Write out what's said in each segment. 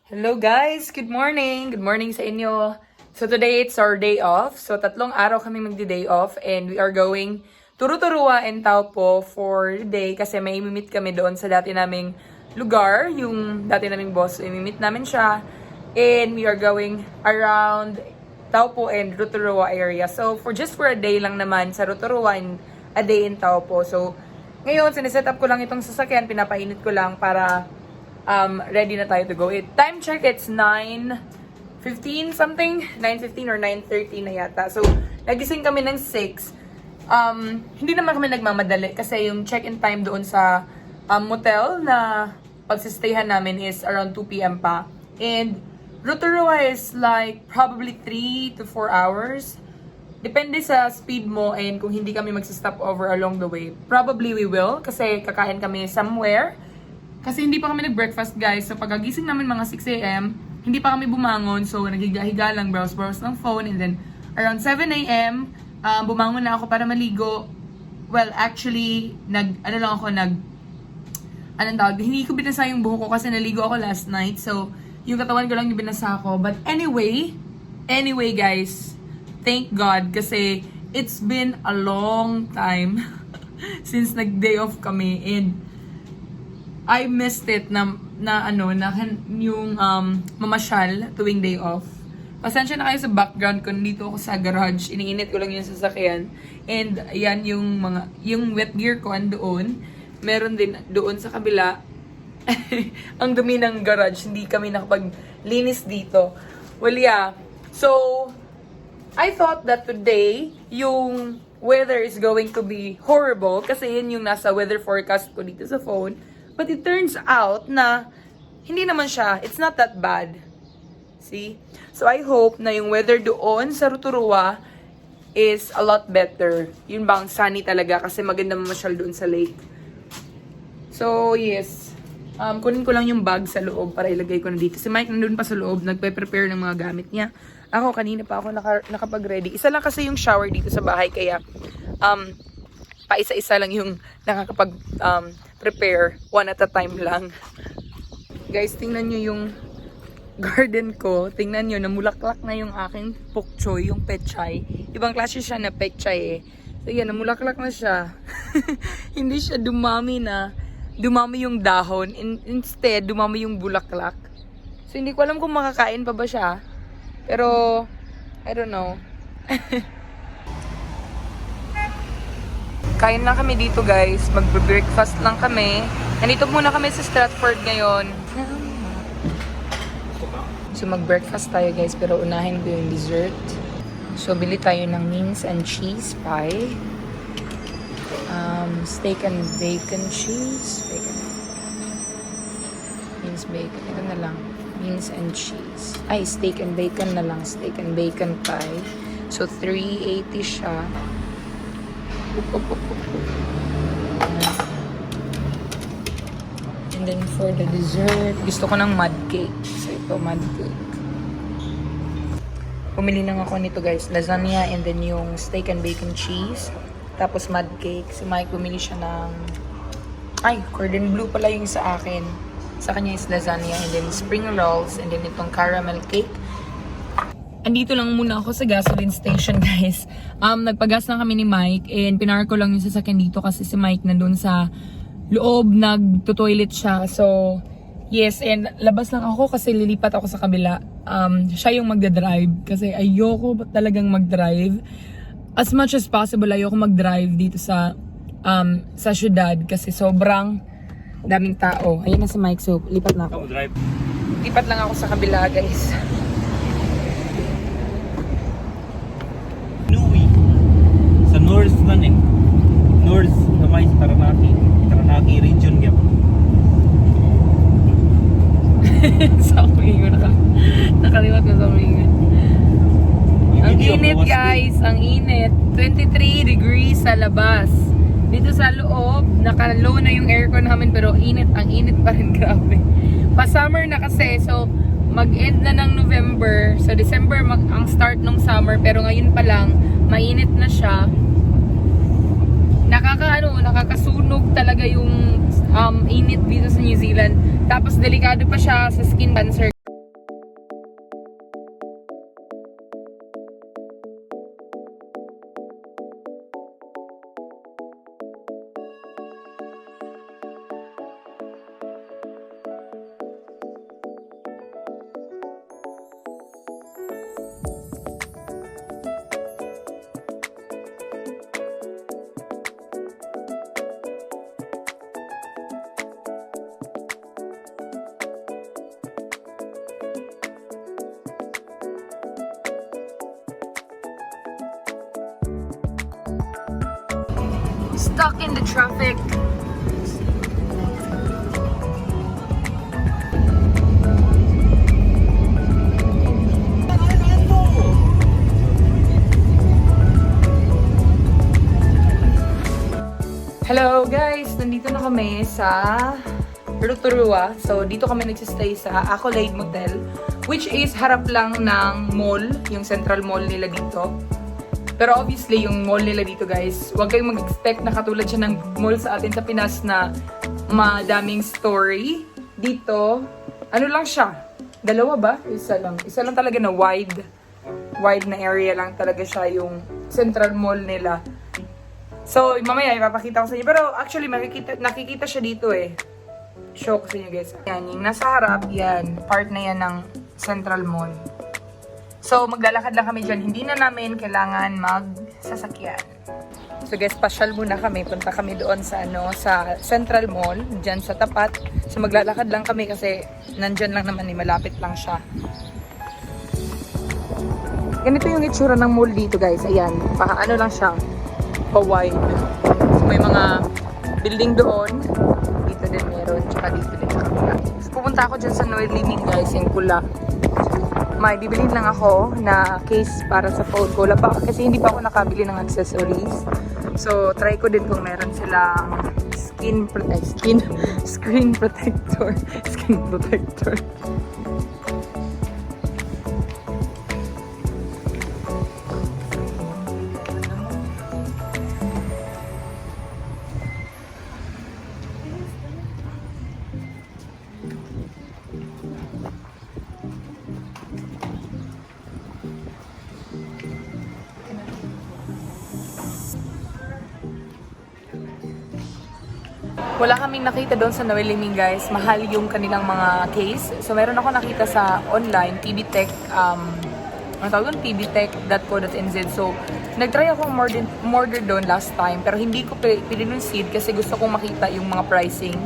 Hello guys! Good morning! Good morning sa inyo! So today it's our day off. So 3 araw kami magdi-day off and we are going to Rotorua and Taupo for the day kasi may imimit kami doon sa dati naming lugar. Yung dati naming boss, imimit namin siya. And we are going around Taupo and Rotorua area. So for a day lang naman sa Rotorua and a day in Taupo. So ngayon, siniset up ko lang itong sasakyan, pinapainit ko lang para ready na tayo to go. Time check, it's 9:15 something. 9:15 or 9:30 na yata. So, nagising kami ng 6. Hindi naman kami nagmamadali kasi yung check-in time doon sa motel na pagsistayhan namin is around 2 p.m. pa. And Rotorua is like probably 3 to 4 hours. Depende sa speed mo and kung hindi kami magsistop over along the way. Probably we will kasi kakain kami somewhere. Kasi hindi pa kami nag-breakfast guys. So pagkagising namin mga 6 a.m., hindi pa kami bumangon. So naghiga-higa lang, browse-browse ng phone. And then around 7 a.m., bumangon na ako para maligo. Well, actually, hindi ko binasa yung buhok ko kasi naligo ako last night. So yung katawan ko lang yung binasa ko. But anyway guys, thank God kasi it's been a long time since nag-day off kami. And I missed it na yung mamasyal tuwing day off. Pasensya na kayo sa background ko, nandito ako sa garage, iniinit ko lang yung sasakyan. And yan yung wet gear ko andoon. Meron din doon sa kabila. Ang dumi ng garage, hindi kami nakapaglinis dito. Well yeah, so I thought that today yung weather is going to be horrible kasi yun yung nasa weather forecast ko dito sa phone. But it turns out na hindi naman siya. It's not that bad. See? So I hope na yung weather doon sa Rotorua is a lot better. Yun bang sunny talaga kasi maganda mamasyal doon sa lake. So yes. Kunin ko lang yung bag sa loob para ilagay ko na dito. Si Mike nandun pa sa loob. Nagpe-prepare ng mga gamit niya. Ako kanina pa ako nakapag-ready. Isa lang kasi yung shower dito sa bahay kaya paisa-isa lang yung nakakapag-prepare. One at a time lang. Guys, tingnan nyo yung garden ko. Tingnan nyo, namulaklak na yung aking pokchoy, yung pechay. Ibang klase siya na pechay eh. So yan, namulaklak na siya. Hindi siya dumami yung dahon. Instead, dumami yung bulaklak. So hindi ko alam kung makakain pa ba siya. Pero, I don't know. Kain lang kami dito guys. Magbe-breakfast lang kami. Nandito muna kami sa Stratford ngayon. So mag-breakfast tayo guys. Pero unahin ko yung dessert. So bili tayo ng beans and cheese pie. Steak and bacon cheese. Beans, bacon. Ito na lang. Beans and cheese. Ay, steak and bacon na lang. Steak and bacon pie. So 380 siya. And then for the dessert, gusto ko ng mud cake. So ito, mud cake. Pumili lang ako nito guys. Lasagna and then yung steak and bacon cheese. Tapos mud cake. Si Mike bumili siya ng... Ay, cordon bleu pala yung sa akin. Sa kanya is lasagna and then spring rolls and then itong caramel cake. Andito lang muna ako sa gasoline station guys. Nagpagas lang kami ni Mike and pinark ko lang yung sasakyan dito kasi si Mike nandun sa loob, nagto-toilet siya. So, yes, and labas lang ako kasi lilipat ako sa kabila. Siya yung magdadrive kasi ayoko talagang magdrive. As much as possible, ayoko magdrive dito sa syudad kasi sobrang daming tao. Ayun na si Mike, so lipat na ako. Lipat lang ako sa kabila guys. North man eh. North na may Taranaki region yan. Sa umingon nakaliwat na sa umingon. Ang init guys, ang init. 23 degrees sa labas. Dito sa loob, naka-low na yung aircon namin pero ang init pa rin, grabe. Pa-summer na kasi, so mag-end na ng November. So December ang start ng summer pero ngayon pa lang mainit na siya. Nakakasunog talaga yung init dito sa New Zealand. Tapos delikado pa siya sa skin cancer. Stuck in the traffic. Hello guys! Nandito na kami sa Rotorua. So, dito kami nagsistay sa Accolade Motel, which is harap lang ng mall, yung central mall nila dito. Pero obviously, yung mall nila dito guys, huwag kayong mag-expect na katulad siya ng mall sa atin sa Pinas na madaming story. Dito, ano lang siya? Dalawa ba? Isa lang. Isa lang talaga na wide na area lang talaga siya yung central mall nila. So, mamaya ipapakita ko sa inyo. Pero actually, nakikita siya dito eh. Show ko sa inyo guys. Yan, yung nasa harap, yan. Part na yan ng Central Mall. So, maglalakad lang kami dyan. Hindi na namin kailangan magsasakyan. So guys, pasyal muna kami. Punta kami doon sa sa Central Mall. Dyan sa tapat. So, maglalakad lang kami kasi nandyan lang naman eh. Malapit lang siya. Ganito yung itsura ng mall dito guys. Ayan. Ano lang siya. Pa-wide. So, may mga building doon. Dito din meron. Tsaka dito din sa kabila. So, pupunta ako dyan sa Noel Liming guys. Yung pula. May bibilin lang ako na case para sa phone ko. Kasi hindi pa ako nakabili ng accessories. So, try ko din kung meron silang screen protector. Skin protector. Wala kaming nakita doon sa Noel Liming guys. Mahal yung kanilang mga case. So meron ako nakita sa online, PBTech, ang tawag doon, pbtech.co.nz. So nagtry akong order doon last time, pero hindi ko pinunsid kasi gusto kong makita yung mga pricing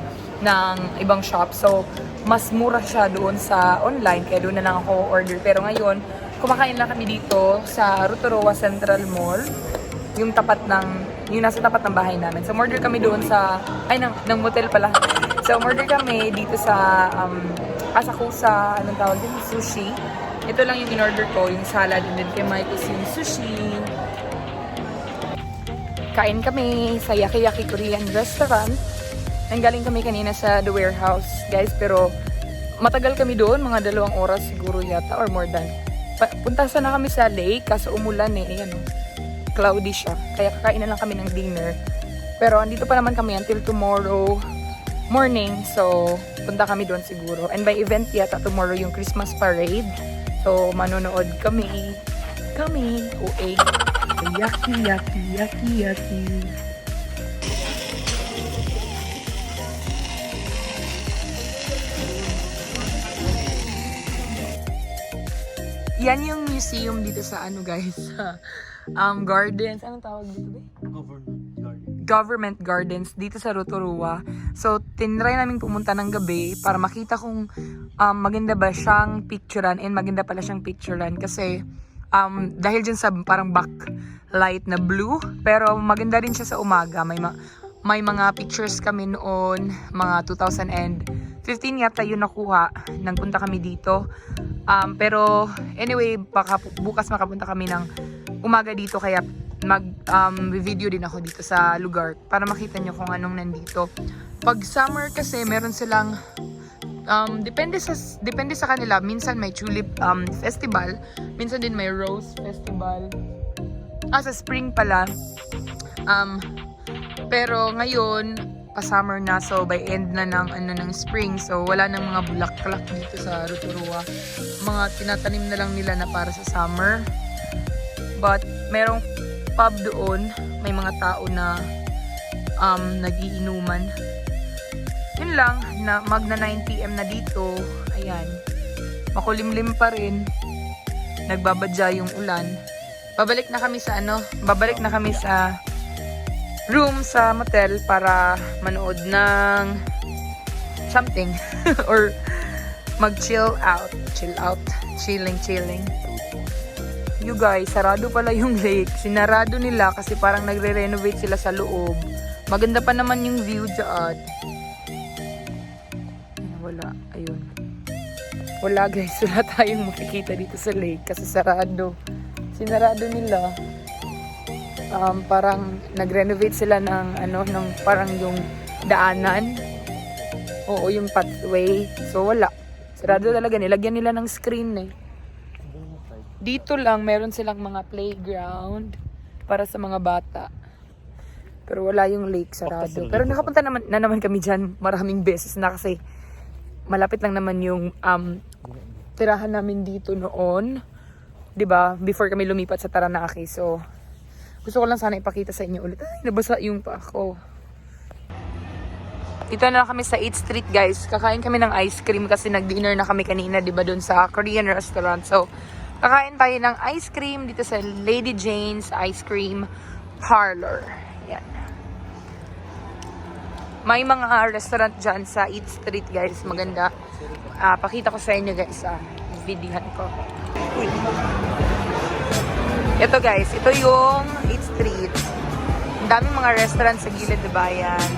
ng ibang shop. So mas mura siya doon sa online, kaya doon na lang ako order. Pero ngayon, kumakain lang kami dito sa Rotorua Central Mall, yung nasa tapat ng bahay namin. So, order kami doon sa, ng motel pala. So, order kami dito sa Asakusa, anong tawag din? Sushi. Ito lang yung in-order ko, yung salad, and then kay Mike is yung sushi. Kain kami sa Yaki Yaki Korean restaurant. Nanggaling kami kanina sa The Warehouse, guys, pero matagal kami doon, mga 2 oras siguro yata, or more than. Punta sana kami sa lake, kaso umulan eh, ayan o. Cloudy siya. Kaya kakain na lang kami ng dinner. Pero andito pa naman kami until tomorrow morning. So, punta kami doon siguro. And by event yata tomorrow yung Christmas parade. So, manonood kami. OA. Yaki. Yan yung museum dito sa guys. Gardens. Anong tawag dito ba? Government Gardens dito sa Rotorua. So, tinry namin pumunta ng gabi para makita kung maganda ba siyang picturean and maganda pala siyang picturean kasi dahil dyan sa parang backlight na blue, pero maganda rin siya sa umaga. May mga pictures kami noon, mga 2015 yata yun nakuha nang punta kami dito. Pero anyway, baka bukas makapunta kami ng umaga dito, kaya mag-video din ako dito sa lugar para makita nyo kung anong nandito. Pag summer kasi meron silang depende sa kanila. Minsan may tulip festival, minsan din may rose festival. Sa spring pala. Pero ngayon pa-summer na, so by end na ng spring, so wala nang mga bulaklak dito sa Rotorua. Mga tinatanim na lang nila na para sa summer. But merong pub doon, may mga tao na nagiinuman. Yun lang, na magna 9 PM na dito. Ayan, makulimlim pa rin, nagbabadya yung ulan. Babalik na kami sa room sa motel para manood ng something or mag-chill out, chilling. You guys, sarado pala yung lake. Sinarado nila kasi parang nagre-renovate sila sa loob. Maganda pa naman yung view dyan. Wala. Ayun. Wala guys. Wala tayong makikita dito sa lake kasi sarado. Sinarado nila. Parang nag-renovate sila ng ng parang yung daanan. Oo, yung pathway. So wala. Sarado talaga. Nilagyan nila ng screen eh. Dito lang meron silang mga playground para sa mga bata. Pero wala yung lake, sarado. Pero nakapunta naman kami dyan maraming beses na kasi malapit lang naman yung tirahan namin dito noon. 'Di ba? Before kami lumipat sa Taranaki. So gusto ko lang sana ipakita sa inyo ulit. Ay, nabasa yung pa ako. Dito na kami sa 8th Street, guys. Kakain kami ng ice cream kasi nag-dinner na kami kanina, 'di ba, doon sa Korean restaurant. So kakain tayo ng ice cream dito sa Lady Jane's Ice Cream Parlor. Yan. May mga restaurant dyan sa 8th Street, guys. Maganda. Pakita ko sa inyo, guys. Videohan ko. Ito, guys. Ito yung 8th Street. Ang daming mga restaurant sa gilid, diba? Yan.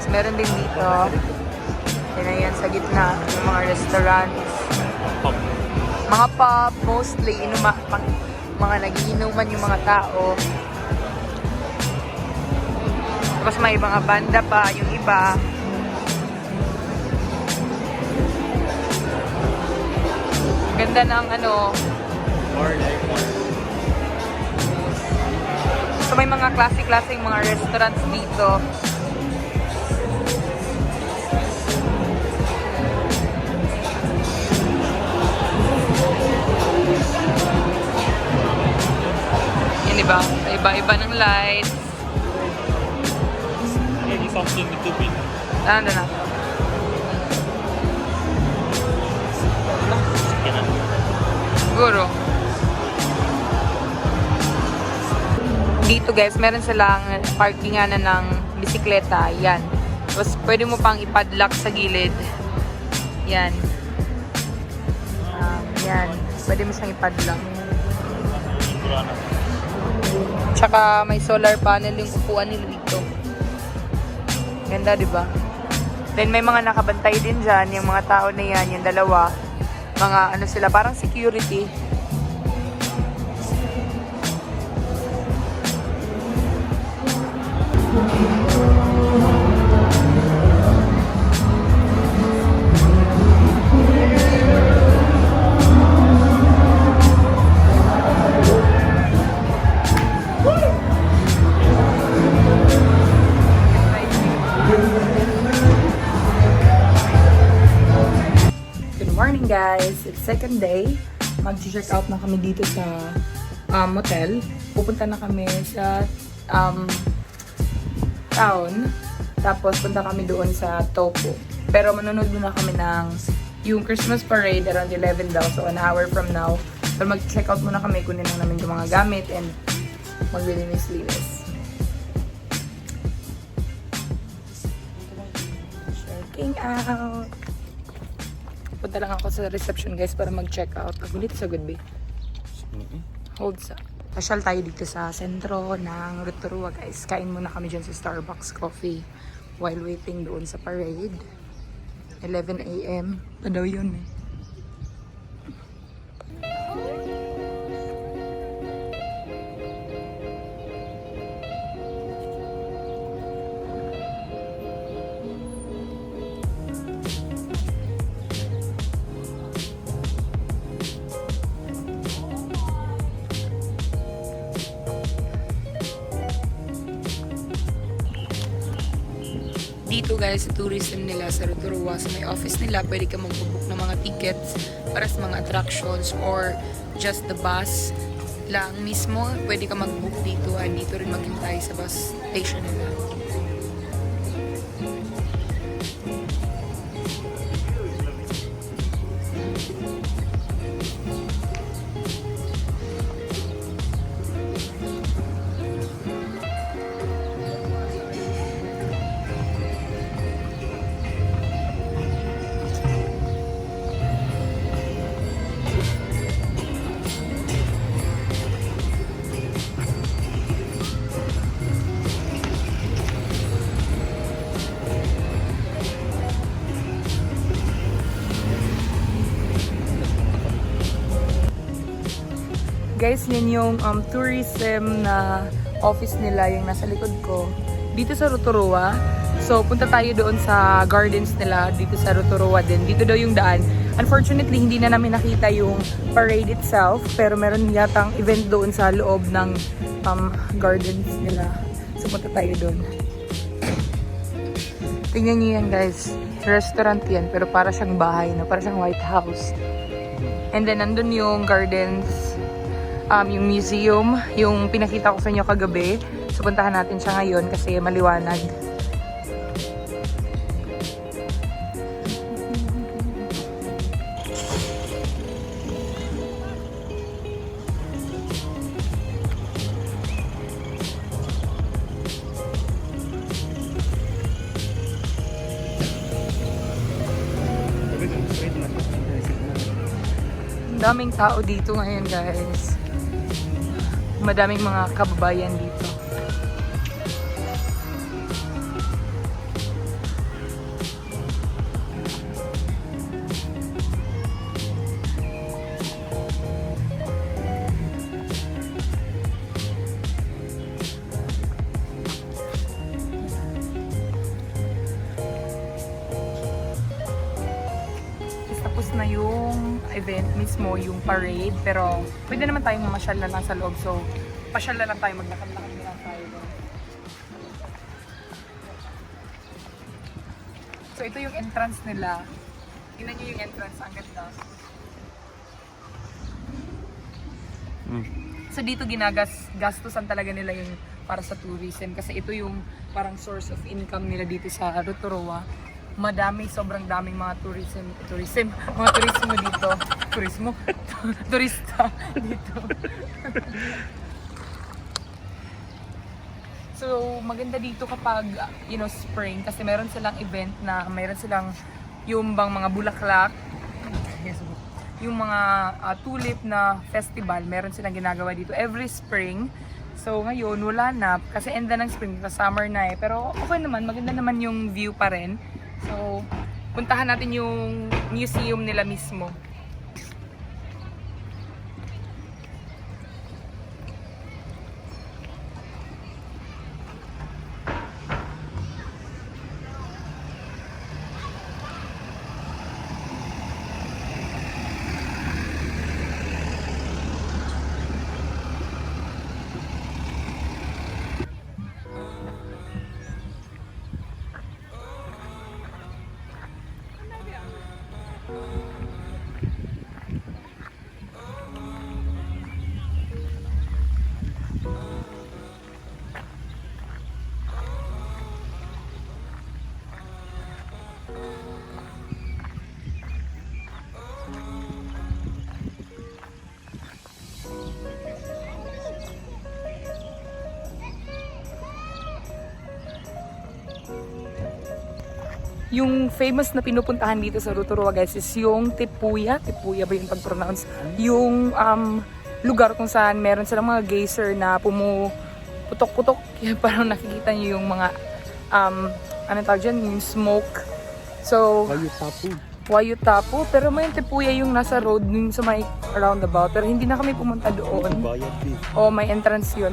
So, meron din dito. Yan sa gitna. Yung mga restaurants. Mga pub, mostly. Mga nagiinuman yung mga tao. Tapos may mga banda pa, yung iba. Ganda ng So may mga classic-classic mga restaurants dito. Yan, diba? Iba-iba ng lights. Something with tubig. Ano na? Siguro. Dito guys, meron silang parkingan ng bisikleta. Yan. Tapos pwede mo pang ipadlock sa gilid. Yan. Yan. Pwede mo siyang ipadlock. Tsaka may solar panel yung upuan nila dito. Ganda, diba? Then may mga nakabantay din dyan. Yung mga tao na yan, yung dalawa. Mga sila, parang security. Guys, it's second day. Mag-check out na kami dito sa motel. Pupunta na kami sa town. Tapos punta kami doon sa Topo. Pero manonood muna kami ng yung Christmas parade around 11 daw. So an hour from now. So mag-check out muna kami. Kunin lang namin yung mga gamit and maglilinis-linis. Checking out. Punta lang ako sa reception, guys, para mag-check out. Ako dito sa Goodby. Hold sa. Pasyal tayo dito sa sentro ng Rotorua, guys. Kain muna kami dyan sa Starbucks coffee while waiting doon sa parade. 11 a.m. Pa daw yun eh. Dito guys, sa tourism nila sa Rotorua, sa may office nila, pwede ka mag-book ng mga tickets para sa mga attractions or just the bus lang mismo. Pwede ka mag-book dito at dito rin maghintay sa bus station nila. guys, yan yung tourism na office nila, yung nasa likod ko. Dito sa Rotorua. So, punta tayo doon sa gardens nila, dito sa Rotorua din. Dito daw yung daan. Unfortunately, hindi na namin nakita yung parade itself, pero meron yatang event doon sa loob ng gardens nila. So, punta tayo doon. Tingnan niyo yan, guys. Restaurant yan, pero para siyang bahay, no? Para siyang White House. And then, nandun yung gardens, yung museum, yung pinakita ko sa inyo kagabi. So, puntahan natin siya ngayon kasi maliwanag. Daming tao dito ngayon, guys. Madaming mga kababayan dito. Tapos na yung event mismo, yung parade, pero pwede naman tayong mamasyal na lang sa loob, so pasyal na lang tayo, maglakad-lakad na lang tayo. So ito yung entrance nila. Tingnan nyo yung entrance, ang ganda. So dito gastusan talaga nila yung para sa tourism, kasi ito yung parang source of income nila dito sa Rotorua. Madami, sobrang daming mga mga turismo dito. Turista dito. So, maganda dito kapag, spring, kasi meron silang event na, meron silang yung bang mga bulaklak, yung mga tulip na festival, meron silang ginagawa dito every spring. So, ngayon, wala na, kasi end na ng spring, summer na eh. Pero okay naman, maganda naman yung view pa rin. So, puntahan natin yung museum nila mismo. Yung famous na pinupuntahan dito sa Rotorua, guys, is yung Tipuya. Tipuya ba yung pag-pronounce? Yung lugar kung saan meron silang mga geyser na pumuputok-putok. Parang nakikita nyo yung mga, anong tawag dyan? Yung smoke. So, Wayutapu. Pero may Tipuya yung nasa road, yung sa may roundabout. Pero hindi na kami pumunta doon. O, may entrance yun.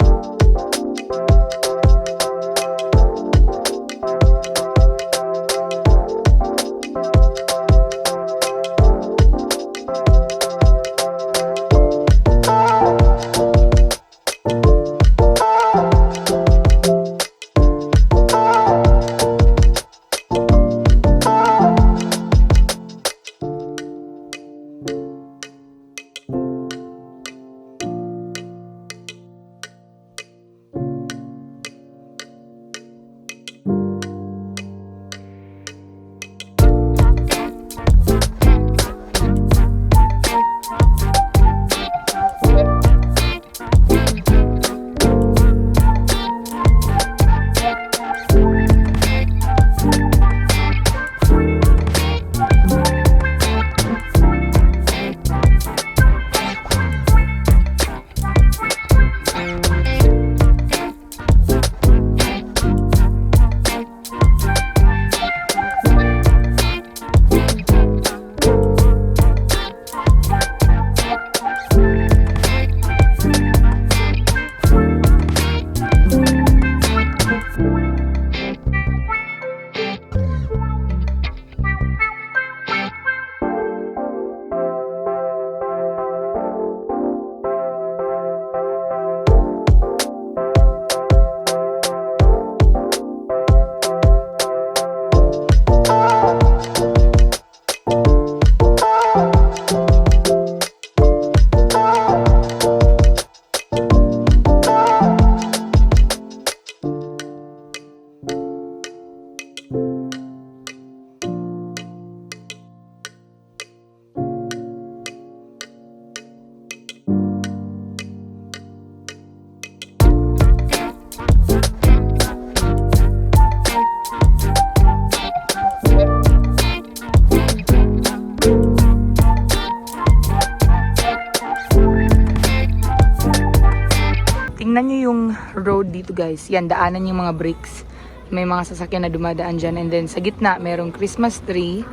Tignan nyo yung road dito guys. Yan, daanan yung mga bricks. May mga sasakyan na dumadaan dyan. And then sa gitna, merong Christmas tree.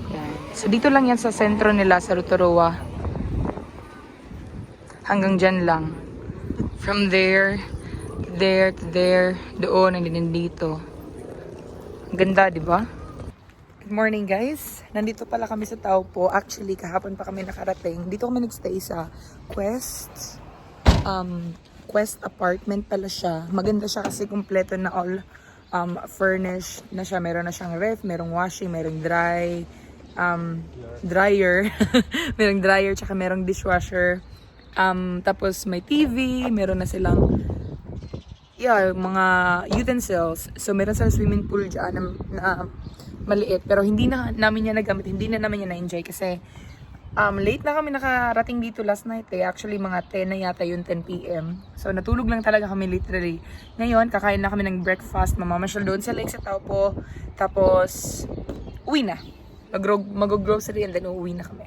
Yan. So dito lang yan sa sentro nila, sa Rotorua. Hanggang dyan lang. From there, to there, doon, and then dito. Ang ganda, di ba? Good morning guys. Nandito pala kami sa Taupo. Actually, kahapon pa kami nakarating. Dito kami nagstay sa Quest. Quest apartment pala siya. Maganda siya kasi kumpleto na all furnished na siya. Meron na siyang ref, merong washing, merong dryer. Merong dryer, tsaka merong dishwasher. Tapos may TV, meron na silang mga utensils. So meron silang swimming pool dyan na maliit. Pero hindi na namin yan nagamit, hindi na namin yan na-enjoy kasi late na kami nakarating dito last night eh. Actually, mga 10 na yata yun, 10 p.m. So, natulog lang talaga kami literally. Ngayon, kakain na kami ng breakfast. Mamamasyal doon sa lake sa Taupo. Tapos, uwi na. Mag-grocery and then uuwi na kami.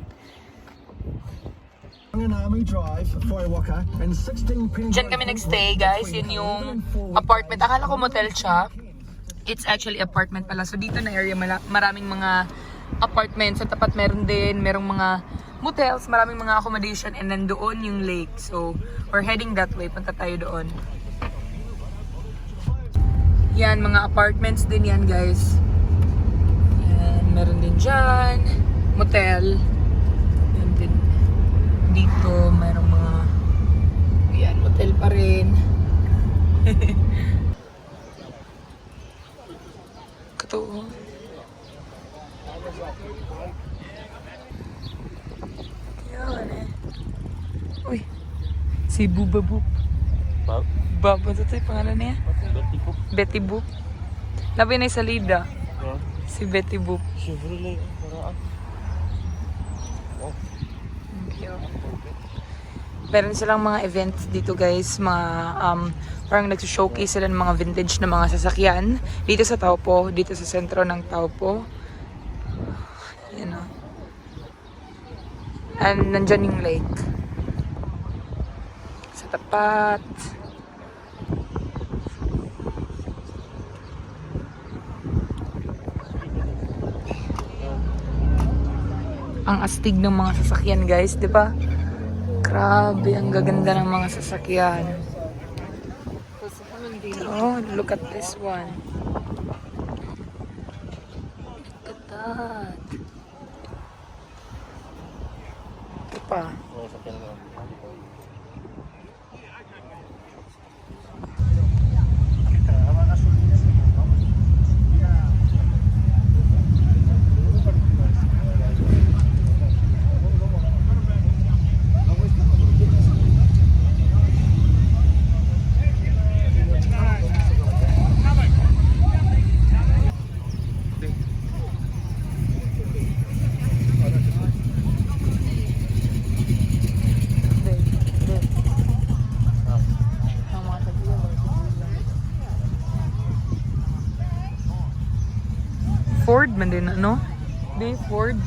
Diyan kami nagstay, guys. Yun yung apartment. Akala ko motel siya. It's actually apartment pala. So, dito na area, maraming mga apartments. Sa tapat meron din, merong mga motels, maraming mga accommodation, and then doon yung lake. So, we're heading that way. Punta tayo doon. Yan, mga apartments din yan, guys. Yan, meron din dyan. Motel. Yan din. Dito, merong mga yan, motel pa rin. Katoo. Yan eh. Uy. Si Buba Boop. Baba ito yung pangalan niya? Betty Boop. Labi na yung salida. Si Betty Boop. Meron silang mga events dito guys. Mga parang nagsushowcase sila ng mga vintage na mga sasakyan. Dito sa Taupo. Dito sa sentro ng Taupo. Yan o. And nandyan yung lake. Sa tapat. Ang astig ng mga sasakyan guys, di ba? Grabe, ang gaganda ng mga sasakyan. Oh, look at this one. Look at that. Ito pa. Ford man din, no? Di, Ford.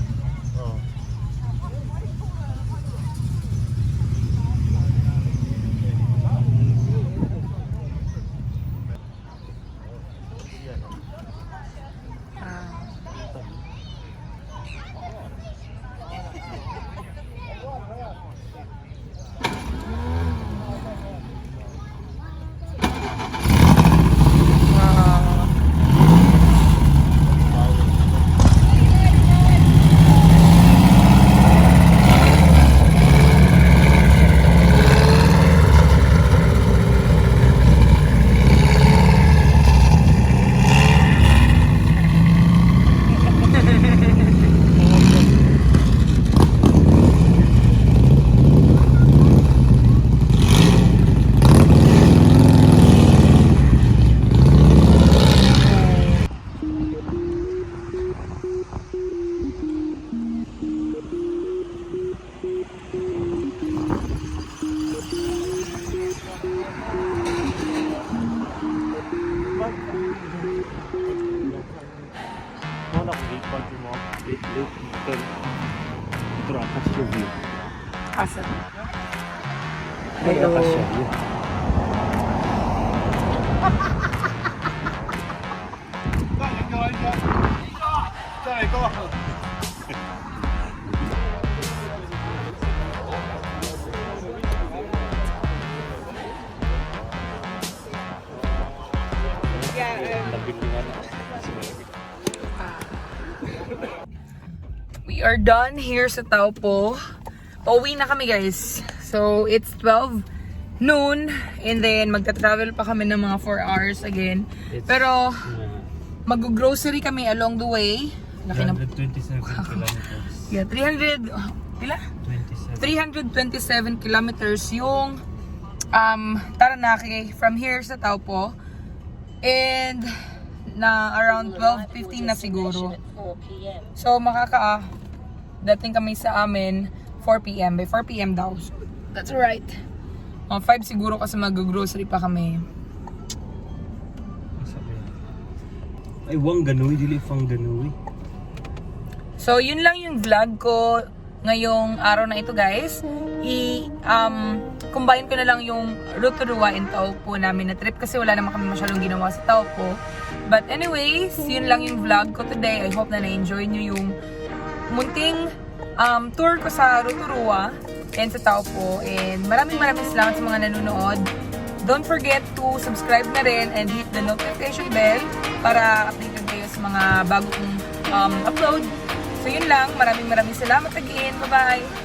Asa? Hello. We are done here sa Taupo. Pauwi na kami guys. So it's 12 noon and then magta-travel pa kami ng mga 4 hours again. Pero mag-grocery kami along the way. Laki ng 127 kilometers. Yeah, 300 pila? 327 kilometers yung Taranaki from here sa Taupo. And na around 12:15 na siguro. So dating kami sa amin 4 p.m. By 4 p.m. daw. So, that's right. 5 siguro kasi mag-grocery pa kami. Ay, wang ganoy, dili fang ganoy. So, yun lang yung vlog ko ngayong araw na ito, guys. Combine ko na lang yung Rotorua and Taupo namin na trip kasi wala naman kami masyadong ginawa sa Taupo. But anyways, yun lang yung vlog ko today. I hope na na-enjoy nyo yung munting tour ko sa Rotorua and sa Taupo. And maraming salamat sa mga nanonood. Don't forget to subscribe na rin and hit the notification bell para updated kayo sa mga bago kong upload. So yun lang, maraming salamat again. Bye-bye!